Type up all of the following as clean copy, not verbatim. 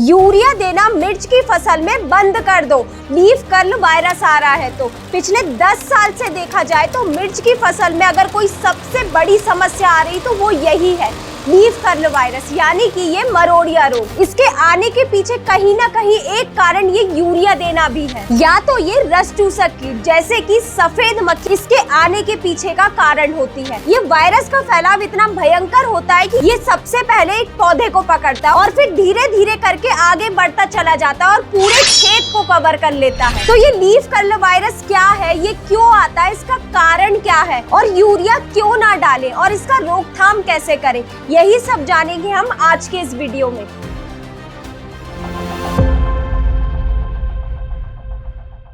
Urea देना मिर्च की फसल में बंद कर दो, लीफ कर्ल वायरस आ रहा है। तो पिछले 10 साल से देखा जाए तो मिर्च की फसल में अगर कोई सबसे बड़ी समस्या आ रही तो वो यही है, लीफ कर्ल वायरस, यानी कि ये मरोड़िया रोग। इसके आने के पीछे कहीं ना कहीं एक कारण ये यूरिया देना भी है, या तो ये रस चूसक कीट जैसे कि सफेद मक्खी इसके आने के पीछे का कारण होती है। ये वायरस का फैलाव इतना भयंकर होता है कि ये सबसे पहले एक पौधे को पकड़ता है और फिर धीरे धीरे करके आगे बढ़ता चला जाता है और पूरे खेत को कवर कर लेता है। तो ये लीफ कर्ल वायरस क्या है, ये क्यों आता है, इसका कारण क्या है और यूरिया क्यों ना डालें और इसका रोकथाम कैसे करें, यही सब जानेंगे हम आज के इस वीडियो में।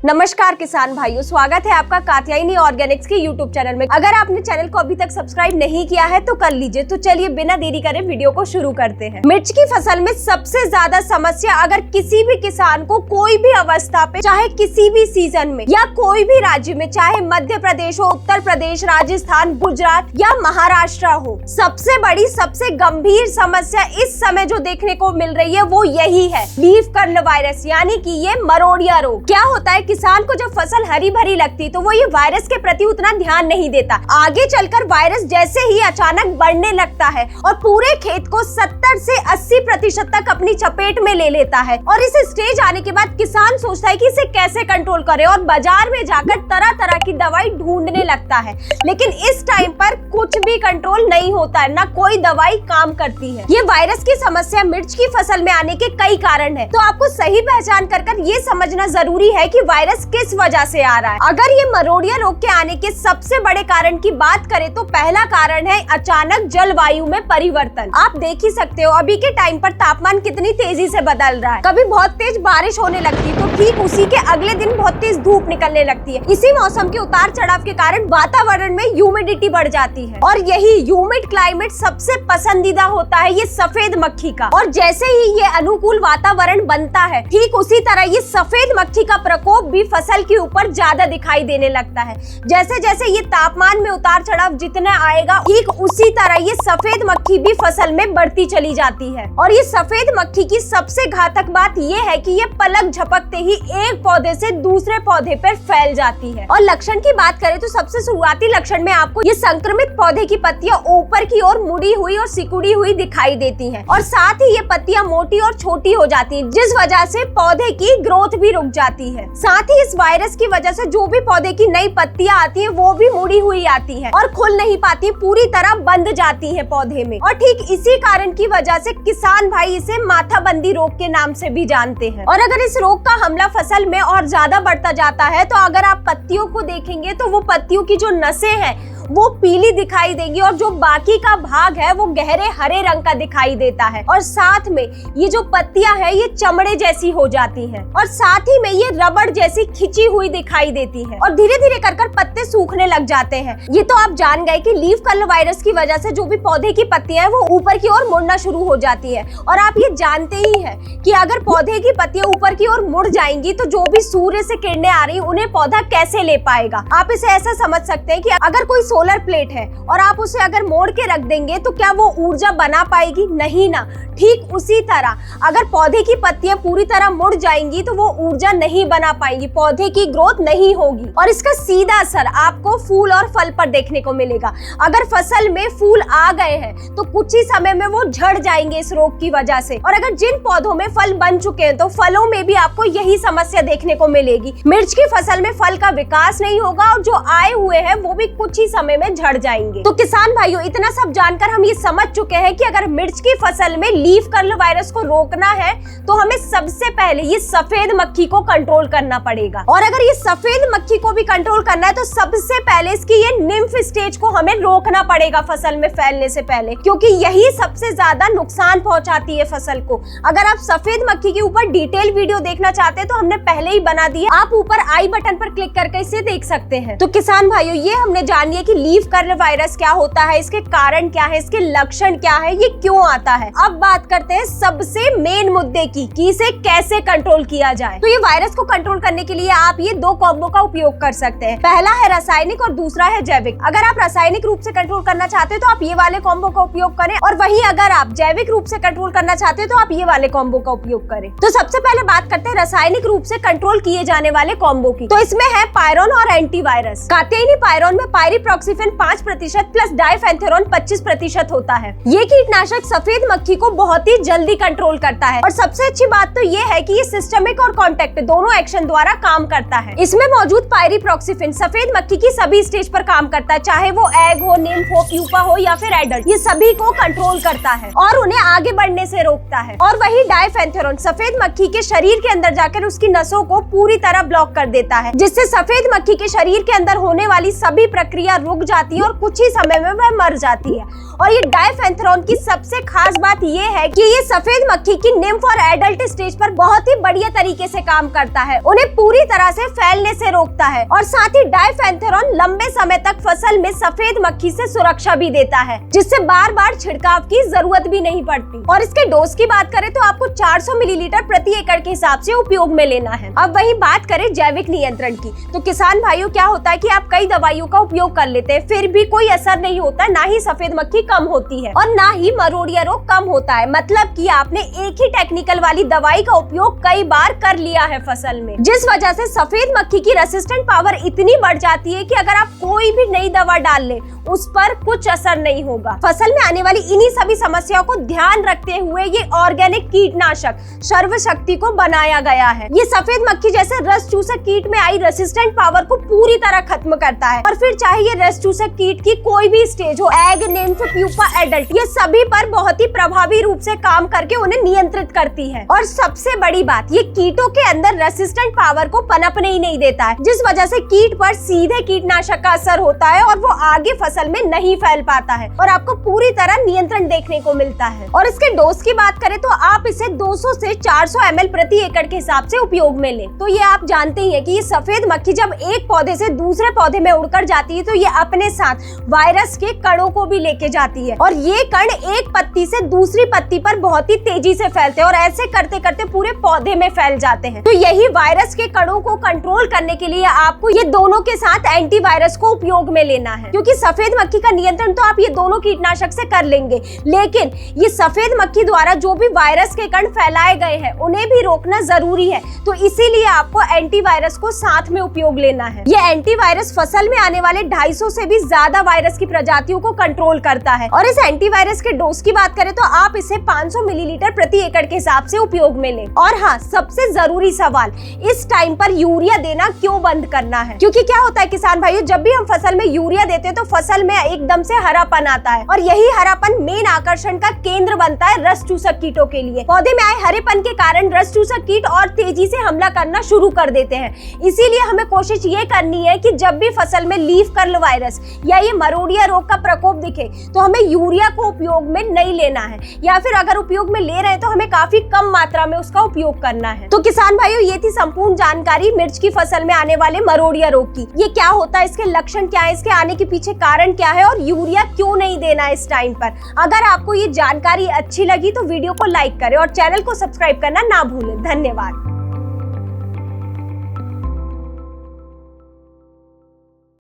नमस्कार किसान भाइयों, स्वागत है आपका कात्यायनी ऑर्गेनिक्स के यूट्यूब चैनल में। अगर आपने चैनल को अभी तक सब्सक्राइब नहीं किया है तो कर लीजिए। तो चलिए बिना देरी करे वीडियो को शुरू करते हैं। मिर्च की फसल में सबसे ज्यादा समस्या अगर किसी भी किसान को कोई भी अवस्था पे, चाहे किसी भी सीजन में या कोई भी राज्य में, चाहे मध्य प्रदेश हो, उत्तर प्रदेश, राजस्थान, गुजरात या महाराष्ट्र हो, सबसे बड़ी सबसे गंभीर समस्या इस समय जो देखने को मिल रही है वो यही है, लीफ कर्ल वायरस, यानी कि ये मरोड़िया रोग। क्या होता है, किसान को जब फसल हरी भरी लगती तो वो ये वायरस के प्रति उतना ध्यान नहीं देता। आगे चलकर वायरस जैसे ही अचानक बढ़ने लगता है और पूरे खेत को 70 से 80% तक अपनी चपेट में ले लेता है और इस स्टेज आने के बाद किसान सोचता है कि इसे कैसे कंट्रोल करे और बाजार में जाकर तरह तरह की दवाई ढूंढने लगता है। लेकिन इस टाइम पर कुछ भी कंट्रोल नहीं होता है, ना कोई दवाई काम करती है। ये वायरस की समस्या मिर्च की फसल में आने के कई कारण है, तो आपको सही पहचान कर ये समझना जरूरी है कि वायरस किस वजह से आ रहा है। अगर ये मरोड़िया रोग के आने के सबसे बड़े कारण की बात करें तो पहला कारण है अचानक जलवायु में परिवर्तन। आप देख ही सकते हो अभी के टाइम पर तापमान कितनी तेजी से बदल रहा है। कभी बहुत तेज बारिश होने लगती है तो ठीक उसी के अगले दिन बहुत तेज धूप निकलने लगती है। इसी मौसम के उतार चढ़ाव के कारण वातावरण में ह्यूमिडिटी बढ़ जाती है और यही ह्यूमिड क्लाइमेट सबसे पसंदीदा होता है ये सफेद मक्खी का। और जैसे ही ये अनुकूल वातावरण बनता है, ठीक उसी तरह ये सफेद मक्खी का प्रकोप भी फसल के ऊपर ज्यादा दिखाई देने लगता है। जैसे जैसे ये तापमान में उतार चढ़ाव जितना आएगा, ठीक उसी तरह ये सफेद मक्खी भी फसल में बढ़ती चली जाती है। और ये सफेद मक्खी की सबसे घातक बात ये है कि ये पलक झपकते ही एक पौधे से दूसरे पौधे पर फैल जाती है। और लक्षण की बात करें तो सबसे शुरुआती लक्षण में आपको ये संक्रमित पौधे की पत्तियां ऊपर की ओर मुड़ी हुई और सिकुड़ी हुई दिखाई देती हैं और साथ ही ये पत्तियां मोटी और छोटी हो जाती हैं, जिस वजह से पौधे की ग्रोथ भी रुक जाती है। साथ ही इस वायरस की वजह से जो भी पौधे की नई पत्तियां आती हैं वो भी मुड़ी हुई आती हैं और खुल नहीं पाती, पूरी तरह बंद जाती है पौधे में। और ठीक इसी कारण की वजह से किसान भाई इसे माथाबंदी रोग के नाम से भी जानते हैं। और अगर इस रोग का हमला फसल में और ज्यादा बढ़ता जाता है तो अगर आप पत्तियों को देखेंगे तो वो पत्तियों की जो नसें हैं वो पीली दिखाई देंगी और जो बाकी का भाग है वो गहरे हरे रंग का दिखाई देता है। और साथ में ये जो पत्तियां हैं ये चमड़े जैसी हो जाती हैं और साथ ही में ये रबड़ जैसी खिंची हुई दिखाई देती है और धीरे धीरे कर पत्ते सूखने लग जाते हैं। ये तो आप जान गए कि लीफ कर्ल वायरस की वजह से जो भी पौधे की पत्तियां हैं वो ऊपर की ओर मुड़ना शुरू हो जाती है। और आप ये जानते ही हैं कि अगर पौधे की पत्तियां ऊपर की ओर मुड़ जाएंगी तो जो भी सूर्य से किरणें आ रही उन्हें पौधा कैसे ले पाएगा। आप इसे ऐसा समझ सकते हैं कि अगर कोई सोलर प्लेट है और आप उसे अगर मोड़ के रख देंगे तो क्या वो ऊर्जा बना पाएगी? नहीं ना। ठीक उसी तरह अगर पौधे की पत्तियां पूरी तरह मुड़ जाएंगी तो वो ऊर्जा नहीं बना पाएंगी, पौधे की ग्रोथ नहीं होगी और इसका सीधा असर आपको फूल और फल पर देखने को मिलेगा। अगर फसल में फूल आ गए हैं तो कुछ ही समय में वो झड़ जाएंगे इस रोग की वजह से। और अगर जिन पौधों में फल बन चुके हैं तो फलों में भी आपको यही समस्या देखने को मिलेगी। मिर्च की फसल में फल का विकास नहीं होगा और जो आए हुए हैं वो भी कुछ ही समय में झड़ जाएंगे। तो किसान भाइयों, इतना सब जानकर हम ये समझ चुके हैं कि अगर मिर्च की फसल में लीफ कर्ल वायरस को रोकना है तो हमें सबसे पहले ये सफेद मक्खी को कंट्रोल करना पड़ेगा। और अगर ये सफेद मक्खी को भी कंट्रोल करना है तो सबसे पहले इसकी ये निम्फ स्टेज को हमें रोकना पड़ेगा फसल में फैलने से पहले, क्योंकि यही सबसे ज्यादा नुकसान पहुंचाती है फसल को। अगर आप सफेद मक्खी के ऊपर डिटेल वीडियो देखना चाहते हैं तो हमने पहले ही बना दी है, आप ऊपर आई बटन पर क्लिक करके इसे देख सकते हैं। तो किसान भाइयों, ये हमने जान लिया कि लीफ कर्ल वायरस क्या होता है, इसके कारण क्या है, इसके लक्षण क्या है, ये क्यों आता है। अब बात करते हैं सबसे मेन मुद्दे की कि इसे कैसे कंट्रोल किया जाए। तो ये वायरस को कंट्रोल करने के लिए आप ये दो कॉम्बो का उपयोग कर सकते हैं। पहला है रासायनिक और दूसरा है जैविक। अगर आप रासायनिक रूप से कंट्रोल करना चाहते हैं तो आप ये वाले कॉम्बो का उपयोग करें, और वहीं अगर आप जैविक रूप से कंट्रोल करना चाहते हैं तो आप ये वाले कॉम्बो का उपयोग करें। तो सबसे पहले बात करते हैं रासायनिक रूप से कंट्रोल किए जाने वाले कॉम्बो की। तो इसमें है पायरोन और एंटीवायरस। कात्यायनी पायरोन में पायरिप्रॉक्सीफेन 5% प्लस डाइफेंथेरोन 25% होता है। ये कीटनाशक सफेद मक्खी को बहुत ही जल्दी कंट्रोल करता है, और सबसे अच्छी बात तो ये है कि ये सिस्टमिक और कॉन्टेक्ट दोनों एक्शन द्वारा काम करता है। इसमें मौजूद पायरिप्रॉक्सीफेन सफेद मक्खी की सभी स्टेज पर काम करता है, चाहे वो एग हो, निम्फ हो, प्यूपा हो या फिर एडल्ट। ये सभी को कंट्रोल करता है और उन्हें आगे बढ़ने से रोकता है। और वही डाइफेंथेरोन सफेद मक्खी के शरीर के अंदर जाकर उसकी नसों को पूरी तरह ब्लॉक कर देता है, जिससे सफेद मक्खी के शरीर के अंदर होने वाली सभी प्रक्रिया रुक जाती है और कुछ ही समय में वह मर जाती है। और ये डाइफेंथेरोन की सबसे खास बात ये है कि ये सफेद मक्खी की निम्फ और एडल्ट स्टेज पर बहुत ही बढ़िया तरीके से काम करता है, उन्हें पूरी तरह से फैलने से रोकता है। और साथ ही डाइफेंथेरोन लंबे समय तक फसल में सफेद मक्खी से सुरक्षा भी देता है, जिससे बार बार छिड़काव की जरूरत भी नहीं पड़ती। और इसके डोज की बात करें तो आपको 400 मिलीलीटर प्रति एकड़ के हिसाब से उपयोग में लेना है। अब वही बात करें जैविक नियंत्रण की, तो किसान भाइयों क्या होता है कि आप कई दवाइयों का उपयोग कर लेते हैं, फिर भी कोई असर नहीं होता, ना ही सफेद मक्खी कम होती है और ना ही मरोड़िया रोग कम होता है। मतलब कि आपने एक ही टेक्निकल वाली दवाई का उपयोग कई बार कर लिया है फसल में, जिस वजह से सफेद मक्खी की रेसिस्टेंट पावर इतनी बढ़ जाती है कि अगर आप कोई भी नई दवा डाल ले उस पर कुछ असर नहीं होगा। फसल में आने वाली इन्हीं सभी समस्याओं को ध्यान रखते हुए ये ऑर्गेनिक कीटनाशक सर्वशक्ति को बनाया गया है। ये सफेद मक्खी जैसे रस चूसक कीट में आई रेसिस्टेंट पावर को पूरी तरह खत्म करता है, और फिर चाहे ये रस चूसक कीट की कोई भी स्टेज हो, एग, निम्फ, प्यूपा, एडल्ट, ये सभी पर बहुत ही प्रभावी रूप से काम करके उन्हें नियंत्रित करती है। और सबसे बड़ी बात, ये कीटों के अंदर रेसिस्टेंट पावर को पनपने ही नहीं देता है, जिस वजह से कीट पर सीधे कीटनाशक का असर होता है और वो आगे फसल में नहीं फैल पाता है और आपको पूरी तरह नियंत्रण देखने को मिलता है। और इसके डोज की बात करें तो आप इसे 200 से 400 ml प्रति एकड़ के हिसाब से उपयोग में लें। तो ये आप जानते ही हैं कि ये सफेद मक्खी जब एक पौधे से दूसरे पौधे में उड़कर जाती है तो ये अपने साथ वायरस के कणों को भी लेके जाती है, और ये कण एक पत्ती से दूसरी पत्ती पर बहुत ही तेजी से फैलते हैं और ऐसे करते करते पूरे पौधे में फैल जाते हैं। तो यही वायरस के कणों को कंट्रोल करने के लिए आपको ये दोनों के साथ एंटीवायरस को उपयोग में लेना है, क्योंकि सफेद मक्खी का नियंत्रण तो आप ये दोनों कीटनाशक से कर लेंगे, लेकिन ये सफेद मक्खी द्वारा जो भी वायरस के कण फैलाए गए हैं उन्हें भी रोकना जरूरी है। तो इसीलिए आपको एंटीवायरस को साथ में उपयोग लेना है। ये एंटीवायरस फसल में आने वाले 250 से भी ज्यादा वायरस की प्रजातियों को कंट्रोल करता है। और इस एंटीवायरस के डोज की बात करें तो आप इसे 500 मिलीलीटर प्रति एकड़ के हिसाब से उपयोग में लें। और हाँ, सबसे जरूरी सवाल, इस टाइम पर यूरिया देना क्यों बंद करना है? क्योंकि क्या होता है किसान भाइयों, जब भी हम फसल में यूरिया देते हैं तो फसल में एकदम से हरापन आता है, और यही हरापन मेन आकर्षण का केंद्र बनता है रस चूसक कीटों के लिए। पौधे में आए हरेपन के कारण रस चूसक कीट और तेजी से हमला करना शुरू कर देते हैं। इसीलिए हमें कोशिश ये करनी है कि जब भी फसल में लीफ कर्ल वायरस या ये मरोड़िया रोग का प्रकोप दिखे तो हमें यूरिया को उपयोग में नहीं लेना है, या फिर अगर उपयोग में ले रहे हैं तो हमें काफी कम मात्रा में उसका उपयोग करना है। तो किसान भाइयों, ये थी संपूर्ण जानकारी मिर्च की फसल में आने वाले मरोड़िया रोग की। ये क्या होता है, इसके लक्षण क्या है, इसके आने के पीछे कारण क्या है और यूरिया क्यों नहीं देना है इस टाइम पर। अगर आपको ये जानकारी अच्छी लगी तो वीडियो को लाइक करें और चैनल को सब्सक्राइब करना ना भूलें। धन्यवाद।